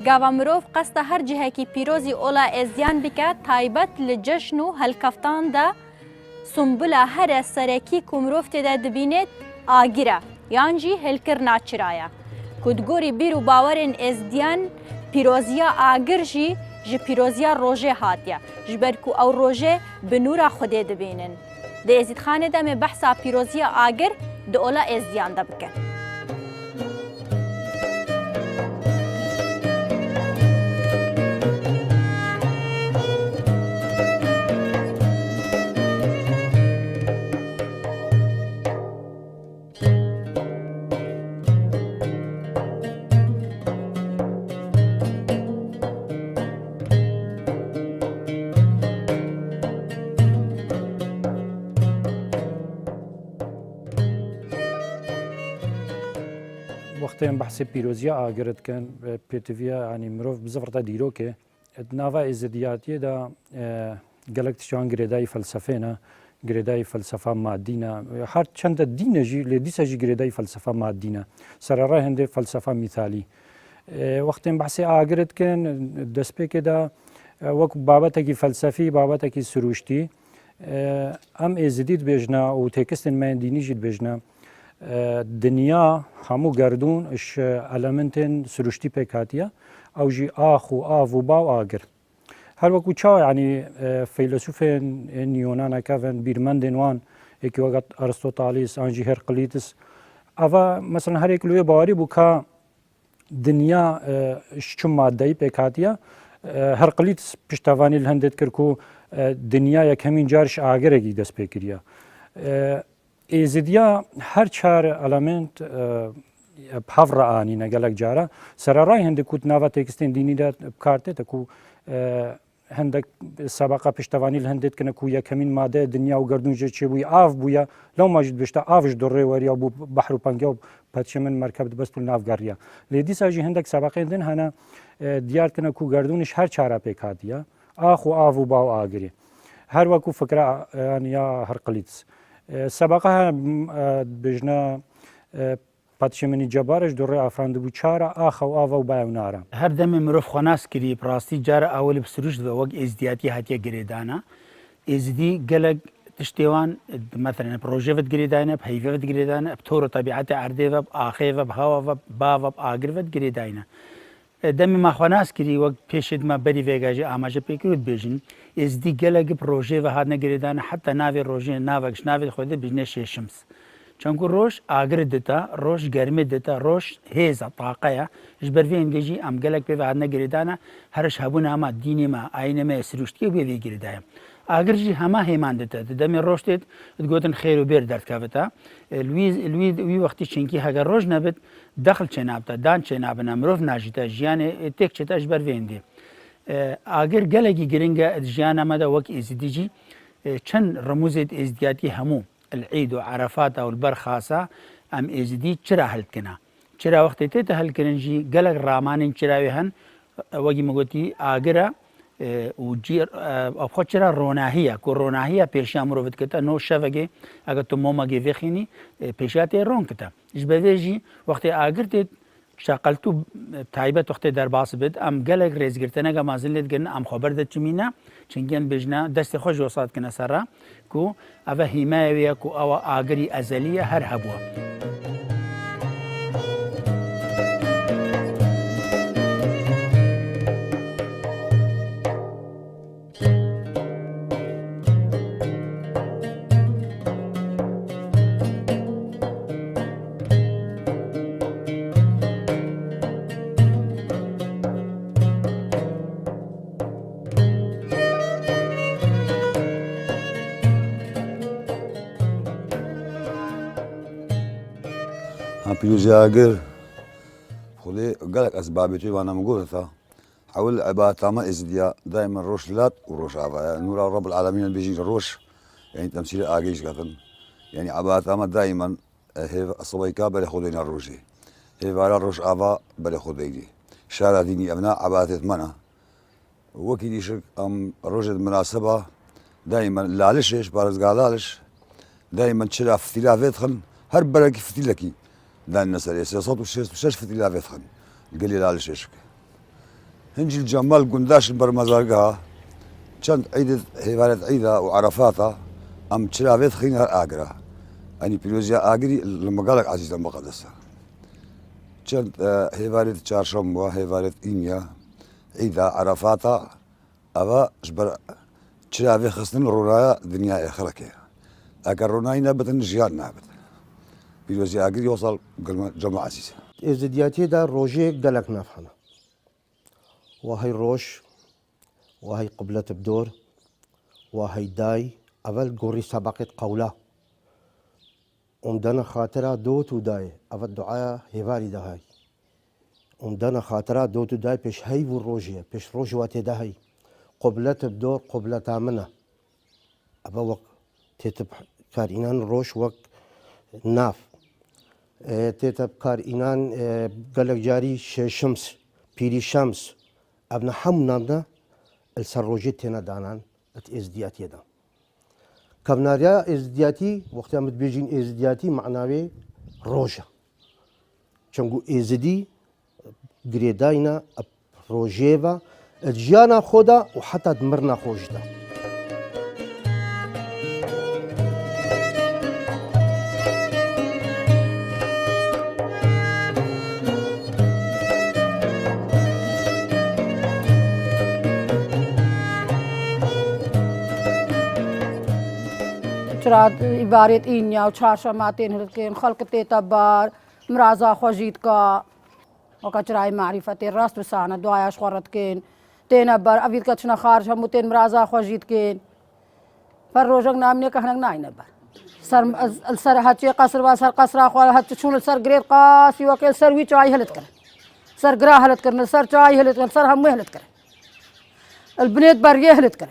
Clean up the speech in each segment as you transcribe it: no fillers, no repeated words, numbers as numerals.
گاوا مرۆڤ قەستە هەر جهێکی پیرۆزی ئۆلا ئێزیان بکات تایبەت لە جەژن و هەلکەفتاندا سومبلا هەرە سەرەکی کو مرۆڤ تێدا دەبینێت ئاگرە یانجی هێلکردنا چرایە کودگۆری بیر و باوەرên ئێزدیان پیرۆزیە ئاگر جی ji pîroziya rojê hatiye ji ber ku ew rojê bi nûra Xwedê dibînin. Di êzîdxanê de me behsa pîroziya agir di ola êzdiyan de bike. وقتی بحث پیروزی آگرت کن پیتویا یعنی مروف بزرگتر دیروکه نوا ازدیاتی دا گلکت شان گریدای فلسفه نه گریدای فلسفه مادی نه هر چند دین جی لدیس جی گریدای فلسفه مادی نه سر راه هنده فلسفه مثالی وقتی بحث آگرت کن دست به که دا وقت بابت کی فلسفی بابت کی سروشتی ام ازدیت بجنا و تکستن من دینی جد بجنا دنیا همو گردون اش المنتن سروشتی پکاتیا او جی آخ و آو و باو آگر هر وقت چا یعنی فیلسوفین یونان کافن بیرمندن وان اکی وقت ارسطوطالیس آنجی هرقلیتس اوا مثلا هر یک لوی باوری بو که دنیا چون مادهی پکاتیا هرقلیتس پشتوانی الهندت کرکو دنیا یک همین جارش آگرگی دست پکریا ازدیا هر چهار المنت بحفر آنی نگلک جارا سر رای هنده کود نوا تکستین دینی داد بکارته تکو هندک سابقه پشتوانی الهندت کنه کو یک همین ماده دنیا و گردون جه چه بوی آف بویا لو ماجد بشتا آفش دوره وریا بو بحر و پنگه و پتش من مرکب بس پول ناف گریا لیدی ساجی هندک سابقه دن هنا دیار کنه کو گردونش هر چهارا پیکاتیا آخ و آف و باو آگری هر وکو فکر یا هر قلیتس سابقه بجنا پادشمنی جبارش دوره افراند بو چارا آخ و آوا و بایونارا هر دم مروف خناس کری پراستی جار اول بسروش و وق ازدیاتی هاتیه گریدانا ازدی گلگ تشتیوان مثلا پروژه ود گریدانا بهیفه ود گریدانا بطور طبیعت عرده و آخه و هوا و با و آگر ود گریدانا دم ما خناس کری وقت پیشد ما بری ویگاجی آماجه پیکرود بیشن ازدی گلگ پروژه و هات نگریدانا حتی ناوی روژه ناوکش ناوی خود بجنش شمس چونکو روش آگر دتا روش گرمی دتا روش هیزا طاقه جبر وی انگیجی ام گلک به هات نگریدانا هرش هبون اما دینی ما آینه ما سروشتی به وی گریدایم آگر جی همه همان دتا دم روش دت تقولن خیر و بیر درد کافتا لوی وقتی چنکی هگر روش نبت دخل چنابتا دان چنابنا مروف ناجیتا جیانه تک چتا جبر وی اندی آگر گلگی گرینگا جیانا مدا وک ازدیجی چند رموزت ازدیاتی همو العيد وعرفات او البرخاصه ام ازدي چرا هل كنا چرا وقت ته هل كنجي قلق رامان چرا وهن وجي مغوتي اگرا وجير او خچرا روناهيه كو روناهيه پیش امروت كتا نو شفگي اگر تو مومگي وخيني پیشات رون كتا جبهجي وقت اگرت شاقلتو تایبت وقت در باس بد ام گلگ ریزگرتنه گا مازلت گن ام خبر دت چمینا چنگن بجنا دست خوش وصات کنا سرا کو اوه حمایه کو او اگری ازلیه هر هبوا پیروزی آگر خودی گلک اسبابی وانا مقوله تا حول عبادة ما ازديا دائما روش لات وروش عباية نور رب العالمين بيجي روش يعني تمثيل آجيش قطن يعني عبادة ما دائما هي الصبيكا بل خدينا الروجي هي فعلا روش عبا بل خديني شارع ديني أبناء عبادة منا وكيدي شرك أم روجة مناسبة دائما لالش بارز قالالش دائما تشرع اختلافات خن هر بركي فتيلكي دان الناس سياسات وشاش فتيلافات خن قال لي لالش هنجي الجمال قنداش برمزارقها كانت عيد هيفالت عيدة وعرفاتها أم تشرافيت خينها الآقرة يعني بيروزيا آقري لما قالك عزيز المقدسة كانت هيفالت تشارشموا هيفالت إيميا عيدة عرفاتها أبا جبر تشرافي خصن رورايا دنيا آخرك أكر روناي نابت النجيان نابت بيروزيا آقري وصل جمع عزيز ازدياتي دا روجي قالك نافحنا وهي روش وهي قبلة بدور وهي داي أول قوري سبقت قوله أمدنا خاطرة دوت وداي أول دعاء هيفالي دا هاي أمدنا خاطرة دوت وداي بيش هاي والروجية بيش روج واتي دا هاي قبلة بدور قبلة آمنة أبا وق تتب كارينان روش وق ناف تتب كارينان قالك جاري شمس بيري شمس ابن حم نامنا السروجي تينا دانان ازدياتي دا كبناريا ازدياتي وقت ما بيجين ازدياتي معناوي روجا چونگو ازدي گريداينا روجيفا الجيانا خودا وحتى دمرنا خوجدا چرا عبارت اینیا و چهارشماتین هلکین خلق تبار مرازا خوجیت کا وكچراي معرفة الراس بسانا دعاياش خورت كين تين بر أبيد كتشنا خارج هم تين مرازا خوجيت كين فالروجك نامني كهنك ناي نبر سر السر هاتشي قصر وسر قصر أخوال هاتش شون السر جريد قاسي وكيل سر ويش عاي هلت كر سر جرا هلت كر سر عاي هلت كر سر هم هلت كر البنيت بريه هلت كر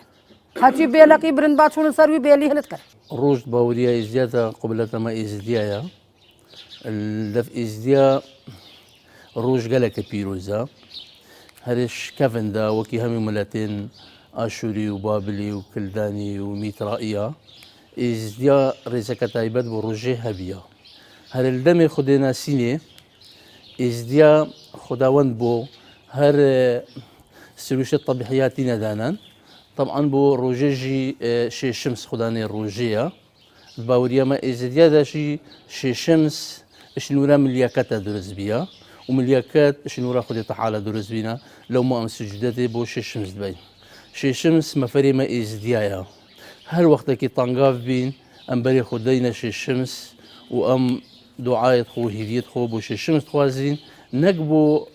هاتشي بيلك برن بات شون السر وي بيلي هلت كر روج باوريا إزدياتا قبل ما إزديايا الدف إزديا روج قالك بيروزا هرش كافندا وكي همي ملاتين آشوري وبابلي وكلداني وميترائيا إزديا ريزا كتايبات بروجي هبيا هر الدم خدنا سيني إزديا خداوند بو هر سلوشة طبيعياتنا دانا طبعا بو روجيجي شي شمس خداني الروجية الباوريا ما إزديا دا شي شمس شنورا ملياكاتا درز بيا وملياكات شنورا خدي تعالى درز بينا لو ما أمس سجدتي بو شي شمس دبي شي شمس مفري ما إزديايا هل وقتك طنقاف بين أم بري خدينا شي شمس وأم دعاية خو هيفيت خو بو شي شمس خوازين نقبو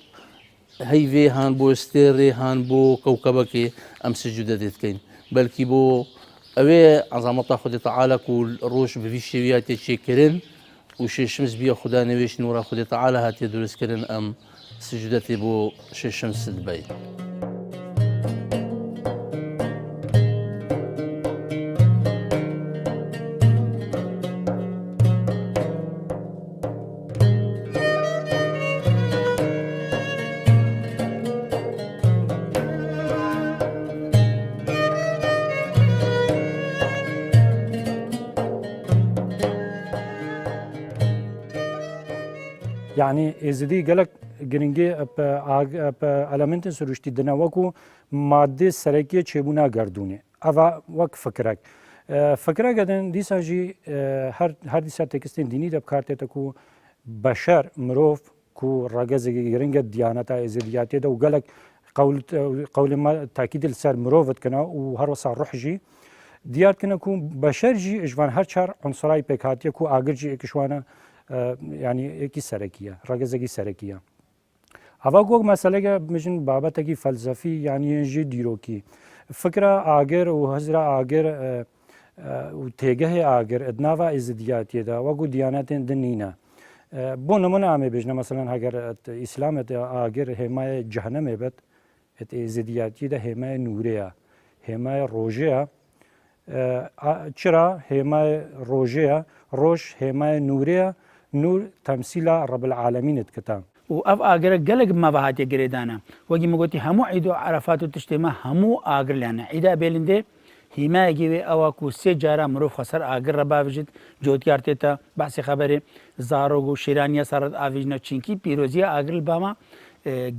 هيفي هان بو ستيري هان بو كوكبك أم سجدتي تكين بلكي بو أوي عظمة خدي تعالى كل روش بفيشيات يتشكرن وشي شمس بيا خدا نويش نورا خدي تعالى هاتي درس كرن أم سجدتي بو شي شمس دبي يعني ازدي قالك جرينجي علامات سروشتي دنا وكو ماده سركيه چبونا گردونه اوا وك فكرك فكرك دن ديسا جي هر ديسا تكستين ديني دب كارته تكو بشر مروف كو رجز جرينجا ديانتا ازدياتي دو قالك قول ما تاكيد السر مروفت كنا وهر وصار روح جي ديار كنا كو بشر جي اجوان هر چار عنصراي بكاتيه كو اگر جي اكشوانا يعني ايكي سركيه رجزكي سركيه هوا گوگ مسئله که مشن بابت کی فلسفی یعنی جی دیروکی فکر آگر و هزرا آگر و تیگه آگر ادناوا ازدیاتی دا و گو دیانت دنینا بو نمونه آمی بجنه مثلا اگر اسلام آگر همای جهنم بد ات ازدیاتی دا همای نوریه همای روجه چرا همای روجه روش همای نوریه نور تمثيل رب العالمين اتكتام وأف آجر قلق ما بهات يجريدانا وجي مقولتي همو عيدو عرفات وتشتما همو آجر لنا عيدا بيلندي هیمایەکی ئەوەکو سێ جارە مرۆڤ خەسەر ئاگر ڕەبابژێت جۆتیار تێتە باسی خەبەرێ زارۆگ و شێرانیە سەرەت ئاویژنە چینکی پیرۆزیە ئاگرل بامە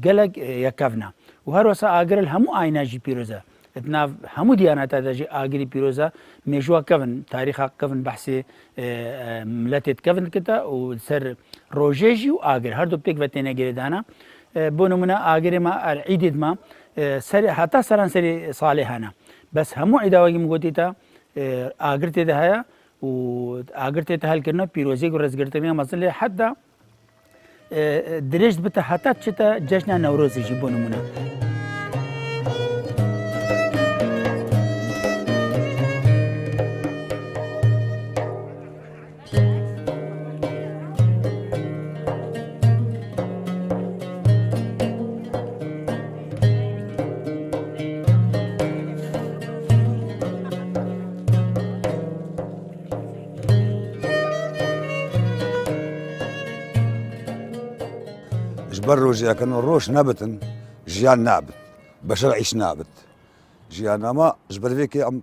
گەلک یەکەڤنا و هەروەسا ئاگرل هەموو ئایناژی پیرۆزە ناو هەموو دیانەتە ئاگری پیرۆزە مێژووە کەون تاریخا کەون بەحسێ ملەتێت کەون کردە و سەر ڕۆژێژی و ئاگر هەردوو پێک بە تێنەگەێدانە بۆ نمونە ئاگرێمە عیدێتمە هەتا سەرانسەری ساڵێ هەنا بەس هەموو عیداوەگی مگوتیتە ئاگر تێدا هەیە و ئاگر تێتە هەلکردنە پیرۆزیێک و ڕێزگرتنیە مەزن لێ حەدا درێژت بتە هەتا چێتە جەژنە نەورۆزێژی بۆ نمونە. جبر روجيا كانوا روش نابتن جيان نابت بشر عيش نابت جيان ما جبر فيك ام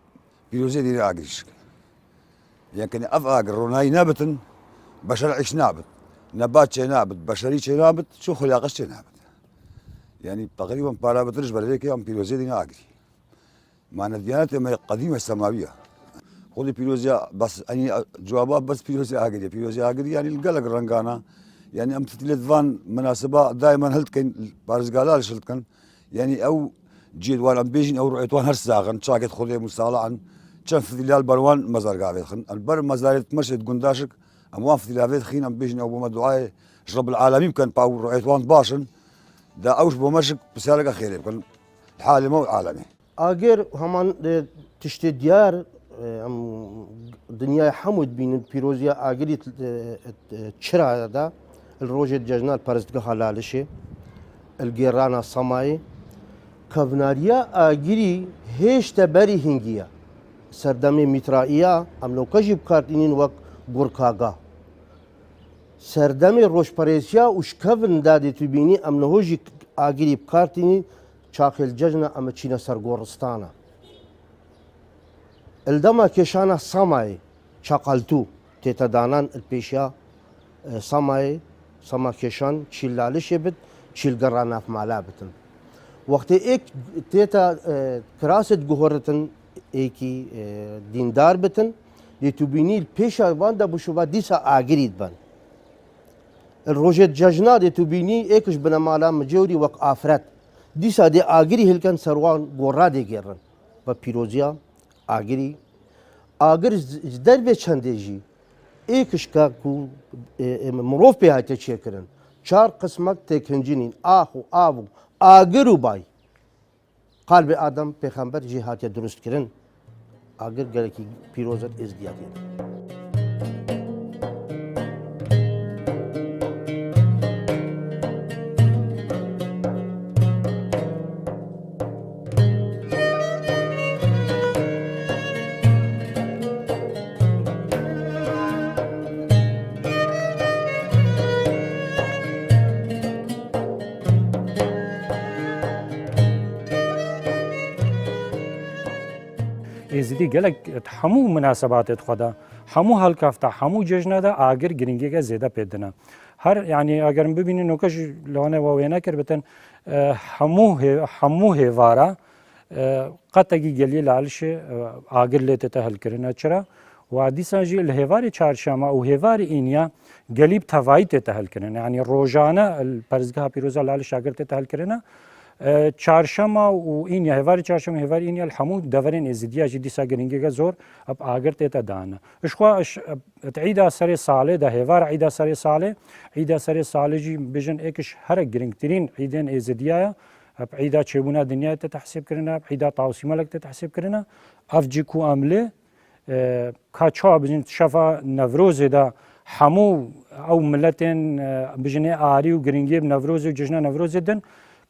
بيوزي دي اجريش يعني كان اف اجر روناي نابتن بشر عيش نابت نبات شي نابت بشري شي نابت شو خلاقه شي نابت يعني تقريبا بارابتر جبر فيك ام بيوزي دي اجري معنى الديانات قديمه السماويه خذي بيوزيا بس اني جوابات بس بيوزيا اجري بيوزيا اجري يعني القلق رنقانا يعني ام تتلفان مناسبة دائما هلتكن بارزقالال شلتكن يعني او جيد وان ام بيجين او رؤيتوان هرساغن شاكت خذي مصالحا كان في ذلال بروان مزار قاعد خن البر مزار تمشد قنداشك اموان في ذلال خين ام بيجين او بمدعاء رب العالمين كان باو رؤيتوان باشن دا اوش بمشك بسالك خير كان الحالي مو عالمي اگر همان تشتي ديار ام دنيا حمود بين بيروزيا اگري تشرا دا الروجة ججنال پرستگاه لالشه الگیرانا سمای کوناریا آگری هیچ تبری هنگیا سردمی میترائیا ام لو کجیب کارتینین وق گورکاگا سردمی روشپریسیا وش کون دادی تو بینی ام نهوجی آگری بکارتینی چاخل ججنا ام چینا سرگورستانا الدما کشانا سمای چاقلتو تتدانان الپیشیا سمای سما کشان چیلالش بد چیلگراناف مالا بتن وقتی ایک تیتا کراست گوهرتن ایکی دیندار بتن لیتو بینی پیشا وان دا بشوبا دیسا آگرید بن الروجت ججنا لیتو بینی ایکش بنا مالا مجوری وق آفرت دیسا دی آگری هلکن سروان گورا دی گرن و پیروزیا آگری آگر در به چنده جی ایکش که مروف به هایت چیه کرن چار قسمت تکنجینین آخ و آب و آگر و بای قلب آدم پیغمبر جهات درست کرن آگر گلکی پیروزت ازدیادی ازدی گلک همو مناسبات خدا همو هالکافتا همو جشن دا آگر گرینگی که زیاده پیدنا هر یعنی اگر ببینید نوکش لانه واینا کر بتن همو هوارا قطعی گلی لالش آگر لیت تهل کرنا چرا و عادی ساجی الهواری چهارشنبه و هواری اینیا گلیب توایی تهل کرنا یعنی روزانه پرزگاه پیروزا لالش آگر تهل کرنا چهارشنبه و این هواری چهارشنبه هواری این الحمود دورین ازدیا جدی ساگرینگی زور اب آگر تیتا دانا اشخوا عیدا سر ساله ده هوار عیدا سر ساله جی بجن ایکش هر گرینگترین عیدین ازدیا اب عیدا چبونا دنیا تحسب کرنا اب عیدا تاوسیما لک تحسب کرنا افجی کو عمله کاچا بجن شفا نوروز ده همو او ملتن بجن آری و گرینگی نوروز و جشن نوروز دن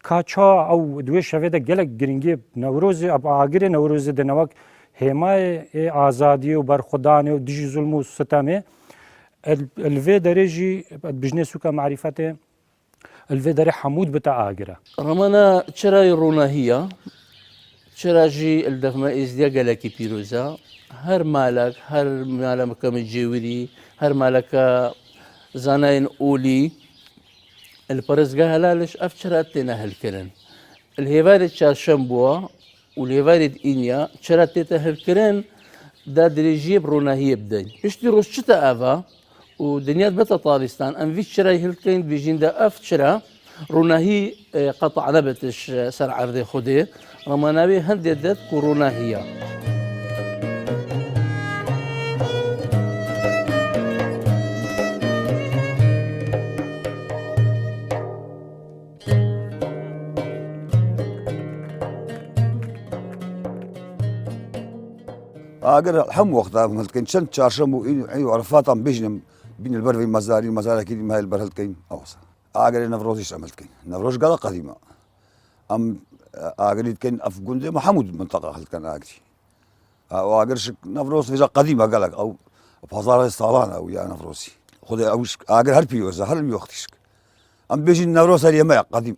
کاچا او دوی شوه ده گلک گرینگی نوروز اب آگر نوروز ده نوک همای آزادی و برخودانه و دیجی ظلم و ستمه الوی درجی بجنسو که معرفته الوی در حمود بتا آگره رمانا چرای روناهیه چراجی الدفما ازدیا گلکی پیروزا هر مالک مکم جیوری هر مالک زناين أولي البرزقة هلالش أفشرات تنا هالكرن الهيفارد شارشمبوا والهيفارد إنيا شرات تنا هالكرن دا دريجي برونا هي بدين اشتي روش شتا أفا ودنيات بتا طالستان أم فيش شراي هالكرن بيجين دا أفشرا رونا هي قطع نبتش سر عرضي خدي رماناوي هنددت كورونا هي اقر الحم وقتها ملتكين شن شارشمو ايو عرفات عم بيجنم بين البر في مزاري كي ما هي البر هلتكين اوصل اقر نفروزيش عملتكين نفروز قال قديمه ام اقر كان افغون محمود منطقه هلتكن اقري او اقر نفروز في قديمه قالك او بازار الصالان او يا نفروسي خذ اوش اقر هربيوز هل ميوختش ام بيجي نفروز هي ما قديم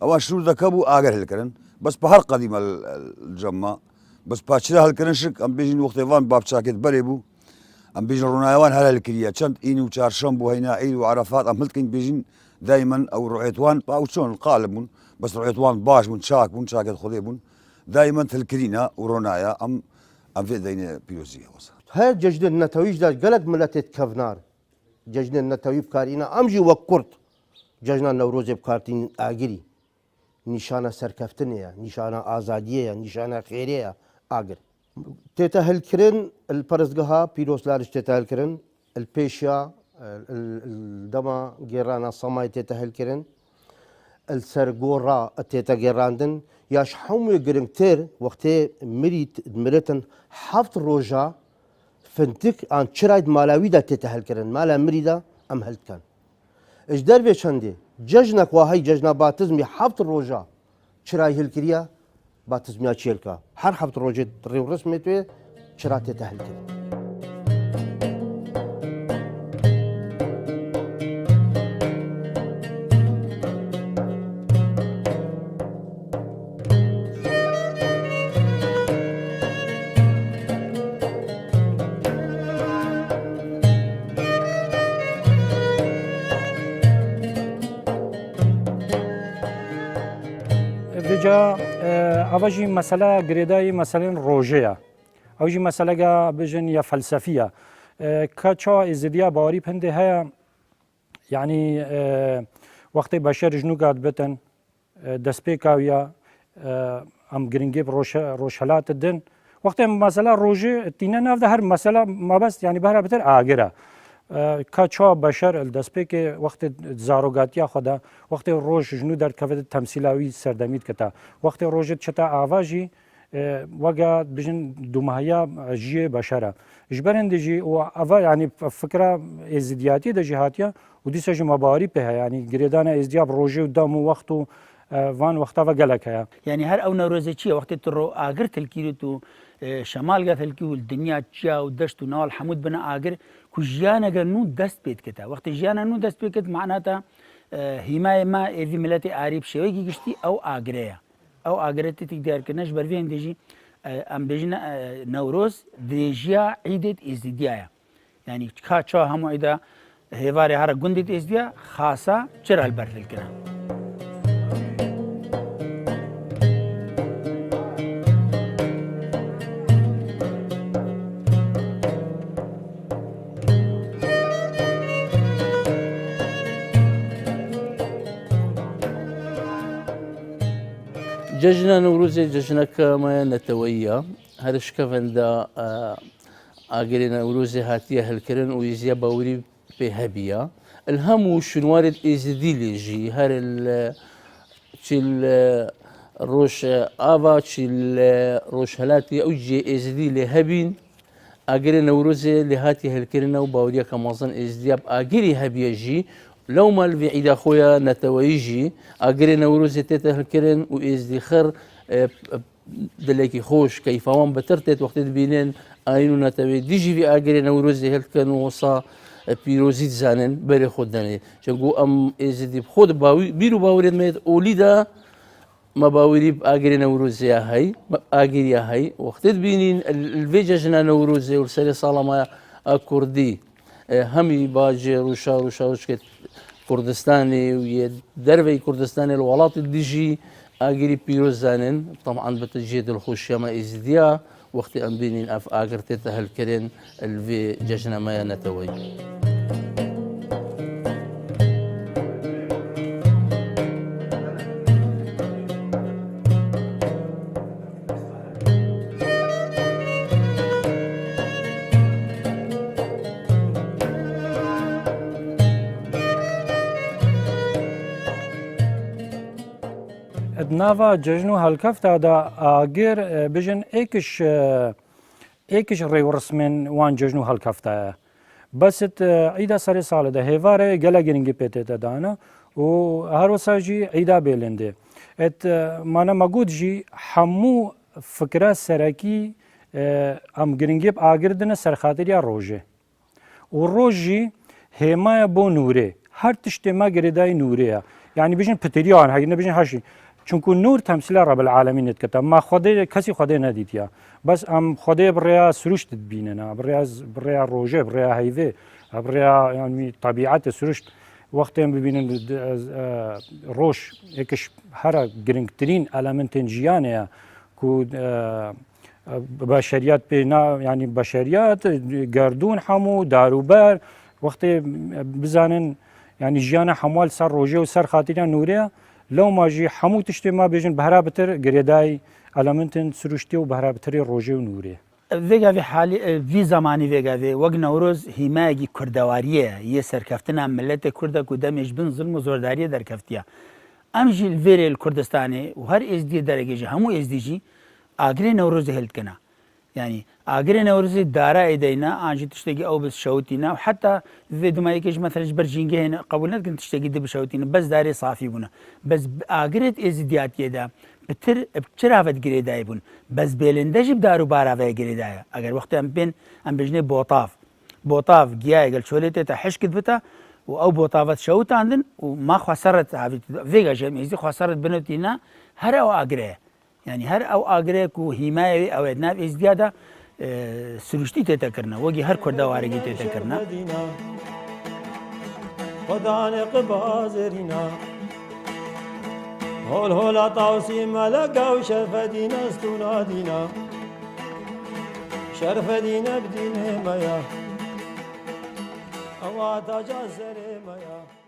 او شنو ذكبوا اقر هلكن بس بحر قديمه الجمه بس باشرا هالكرنشك ام بيجين وقت فان باب شاكت بريبو ام بيجين رونايوان هالكريا شنت اينو شارشمبو هنا عيد وعرفات ام هلكن بيجين دائما او رؤيتوان او شلون القالب بس رؤيتوان باش من شاكت خذيبون دائما تلكرينا ورونايا ام في دين بيوزيه وصل هاي ججن النتويج دا قلق ملتت كفنار ججن النتوي بكارينا امجي وكرت ججن النوروز بكارتين اجري نشانه سركفتنيه نشانه ازاديه نشانه خيريه اگر تتهل كرن البرزقها بيروس لارش تتهل كرن البيشيا الدما جيرانا صماي تتهل كرن السرقورا تتا جيراندن ياش حومي جرنتر وقت مريتن حفظ روجا فنتك عن شرايد مالاوي دا تتهل كرن مالا مريدا ام هلت كان ايش دربي شندي ججنك وهي ججنا باتزمي حفظ روجا شراي هلكريا باتزميا تشيلكا هر حفظ روجا ريو رسمي شراتي تهلكر بجا أوجي مسألة جريداي مثلا روجيا أوجي مسألة بجن يا فلسفية كاتشا إزديا باري بهندي هيا يعني وقت بشر جنو قاد بتن دسبيكا ويا أم جرينجيب روشلات الدن وقت مسألة روجي تينا نافذ هر مسألة ما بس يعني بهرا بتر آجرة كاتشا بشر الدسبيك وقت زاروغاتيا خدا وقت روج جنو در كفت تمثيلاوي سردميد كتا وقت روج تشتا آواجي وقا بجن دومهيا جي بشرة جبرن دجي وأفا يعني فكرة ازدياتي دا جهاتيا ودي سجي مباري بها يعني جريدانا ازدياب روجي ودامو وقتو وان وقتا وقالك هيا يعني هر او نوروزي چيه وقت ترو آگر تلكيرتو شمال قتل كيو الدنيا تشيا ودشتو نوال حمود بنا آگر كو جيانا نو دست بيت كتا وقت جيانا نو دست بيت كت معناتا حماية ما اذي ملاتي آريب شويكي گشتي او آگريا او آگريتي تقدر كنش برفين ديجي ام بيجنا نوروز ديجيا عيدة ازديايا يعني كاتشا همو عيدا هيواري هارا قندت ازديا خاصة چرا البرد الكنا ججنا نوروزي ججنا كما نتويا هرش كفن دا اجري نوروزي هاتيه هالكرن ويزيا باوري بهبيا الهم شنوارد ازديلي جي هر تشيل روش افا تشيل روش هلاتي اوجي ازديلي هبين اجري نوروزي لهاتي هالكرن وباوريا كمازن ازدياب اجري هبيا جي لو ما البعيد اخويا نتويجي اجري نوروزي تتهكرن وازدي خر دلكي خوش كيفوان بترتت وقت بينين اينو نتوي ديجي في اجري نوروزي هل كانوا وصا بيروزيت زانن بري خدني شنقو ام ازدي خود باوي بيرو باوريد ميت اوليدا مباوري بآجر نوروزي هاي آجر هاي وقت بينين الفيجاجنا نوروزي ورسالة صالما كردي همي باجي روشا كردستاني ويدربي كردستاني الولاط الديجي آجري بيروزانن طبعا بتجيد الخوشية ما إزديا وقت أن بينين أف آجر تتهلكرين الفي جاجنا ما نتوي ناوا ججنو هالكفتا دا آگر بجن ایکش ریو رسمن وان ججنو هالكفتا بس عيدا سري سال ده هيواره گلا گرنگی پیته دانا و هر وساجي عيدا بيلنده ات مانا مگود جي همو فكره سرکی ام گرنگی آگر دنه سرخاطریا روجه و روجي هما بو نوره هر تشتي ما گردای نوره يعني بيجن بتريان هاي بيجن هاشي چونکو نور تمثیل رب العالمین کتاب ما خدا کسی خدا ندیدیا بس ام خدا برای سرشت بیننا برای روجه برای هیوه برای یعنی طبیعت سرشت وقتی هم ببینن روش یکش هر گرنگترین المنتن جیانه کو بشریات بینا یعنی بشریات گردون همو داروبر وقتی بزنن يعني جيانا حموال سر روجه وسر خاطريا نوريا لو ماجي حمو تشتي ما بيجن بهرابتر قريداي المنتن سروشتي وبهرابتر روجه ونوريا فيجا في حالي في زماني فيجا في وقت نوروز هيماجي كردواريه يسر كفتنا ملت كردا قدامش بن ظلم وزورداريه در كفتيا امجي الفيري الكردستاني وهر اس دي درجه همو اس دي جي اجري نوروز هلت كنا يعني اجري نوروزي دارا ايدينا انجي تشتكي او بس شوتينا وحتى في دمايكش مثلا برجينجي هنا قبلنا كنت تشتكي دي بشوتينا بس داري صافي بنا بس اجريت ازديات يدا بترافت جريداي بون بس بيلندج بدارو بارا في جريداي اگر وقت ام بين ام بجني بوطاف جياي قال شوليته تحش كدفتا او بوطافت شوت عندن وما خسرت فيجا جيم ازدي خسرت بنوتينا هر او اجري يعني هر او اجريك وحمايه او ادناب ازدياده سروشتي تتكرنا وجي هر كردا وارجي تتكرنا خدان قبازرنا هول هولا طاوسي ملقا وشرف دينا استونا دينا شرف دينا بدين ميا أواتا جازر ميا